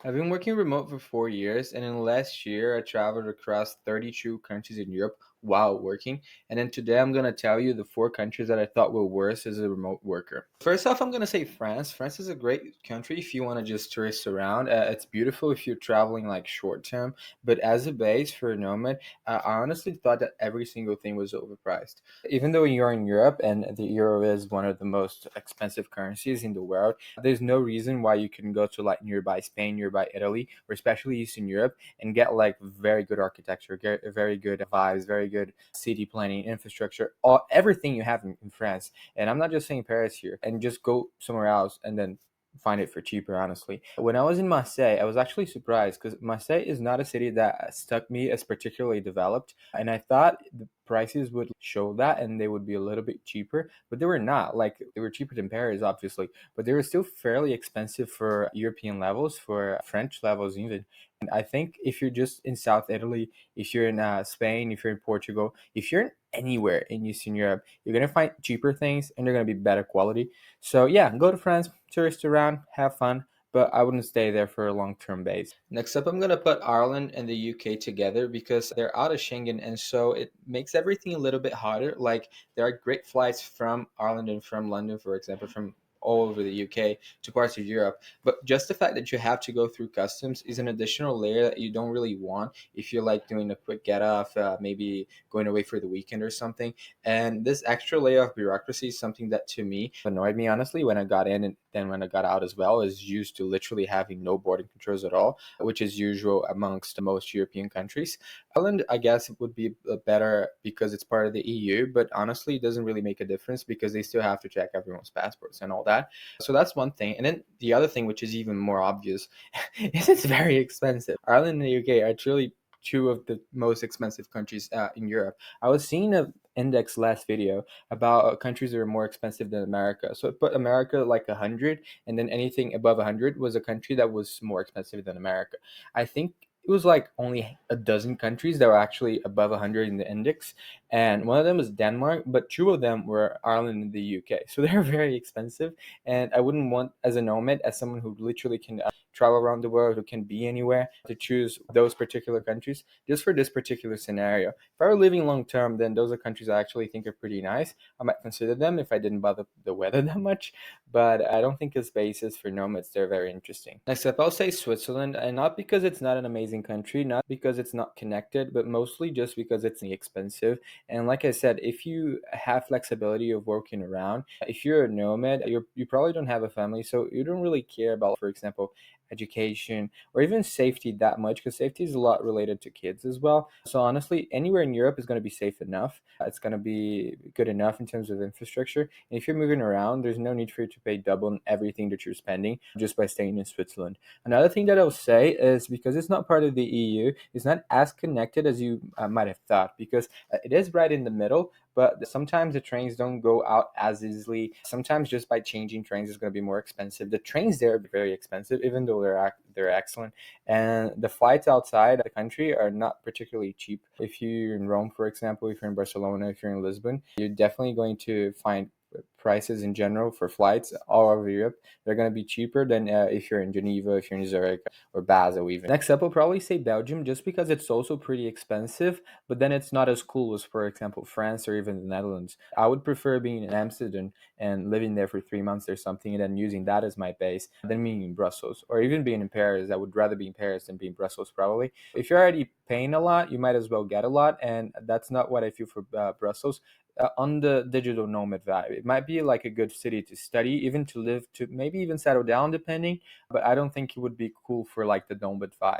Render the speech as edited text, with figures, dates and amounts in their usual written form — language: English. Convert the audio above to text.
I've been working remote for 4 years, and in the last year, I traveled across 32 countries in Europe while working. And then today, I'm going to tell you the four countries that I thought were worse as a remote worker. First off, I'm going to say France. France is a great country if you want to just tourist around. It's beautiful if you're traveling like short term, but as a base for a nomad, I honestly thought that every single thing was overpriced. Even though you're in Europe and the euro is one of the most expensive currencies in the world, there's no reason why you couldn't go to like nearby Spain, nearby Italy, or especially Eastern Europe and get like very good architecture, get very good vibes, very good city planning, infrastructure, everything you have in France. And I'm not just saying Paris here, and just go somewhere else and then find it for cheaper, honestly. When I was in Marseille, I was actually surprised because Marseille is not a city that struck me as particularly developed, and I thought the prices would show that and they would be a little bit cheaper, but they were not. Like, they were cheaper than Paris, obviously, but they were still fairly expensive for European levels, for French levels even. And I think if you're just in South Italy, if you're in Spain, if you're in Portugal, if you're in anywhere in Eastern Europe, you're gonna find cheaper things and they're gonna be better quality. So yeah, go to France, tourist around, have fun, but I wouldn't stay there for a long-term base. Next up, I'm gonna put Ireland and the UK together because they're out of Schengen, and so it makes everything a little bit harder. Like, there are great flights from Ireland and from London, for example, from all over the UK to parts of Europe. But just the fact that you have to go through customs is an additional layer that you don't really want if you're like doing a quick get off, maybe going away for the weekend or something. And this extra layer of bureaucracy is something that to me annoyed me, honestly, when I got in and then when I got out as well, is used to literally having no border controls at all, which is usual amongst most European countries. Ireland, I guess, would be better because it's part of the EU, but honestly, it doesn't really make a difference because they still have to check everyone's passports and all that. So that's one thing. And then the other thing, which is even more obvious, is it's very expensive. Ireland and the UK are truly two of the most expensive countries in Europe. I was seeing a index last video about countries that are more expensive than America. So it put America like 100, and then anything above 100 was a country that was more expensive than America. I think it was like only a dozen countries that were actually above 100 in the index, and one of them was Denmark, but two of them were Ireland and the UK. So they're very expensive, and I wouldn't want, as a nomad, as someone who literally can travel around the world, who can be anywhere, to choose those particular countries just for this particular scenario. If I were living long term, then those are countries I actually think are pretty nice. I might consider them if I didn't bother the weather that much, but I don't think as basis for nomads they're very interesting. Next up, I'll say Switzerland, and not because it's not an amazing country, not because it's not connected, but mostly just because it's expensive. And like I said, if you have flexibility of working around, if you're a nomad, you probably don't have a family, so you don't really care about, for example, education or even safety that much, because safety is a lot related to kids as well. So honestly, anywhere in Europe is going to be safe enough. It's going to be good enough in terms of infrastructure. And if you're moving around, there's no need for you to pay double on everything that you're spending just by staying in Switzerland. Another thing that I'll say is, because it's not part of the EU, it's not as connected as you might have thought, because it is right in the middle, but sometimes the trains don't go out as easily. Sometimes just by changing trains is going to be more expensive. The trains there are very expensive, even though they're excellent. And the flights outside the country are not particularly cheap. If you're in Rome, for example, if you're in Barcelona, if you're in Lisbon, you're definitely going to find prices in general for flights all over Europe. They're going to be cheaper than if you're in Geneva, if you're in Zurich, or Basel even. Next up, I'll probably say Belgium, just because it's also pretty expensive, but then it's not as cool as, for example, France or even the Netherlands. I would prefer being in Amsterdam and living there for 3 months or something, and then using that as my base than being in Brussels or even being in Paris. I would rather be in Paris than be in Brussels, probably. If you're already paying a lot, you might as well get a lot, and that's not what I feel for Brussels. On the digital nomad vibe, it might be like a good city to study, even to live, to maybe even settle down, depending. But I don't think it would be cool for like the nomad vibe.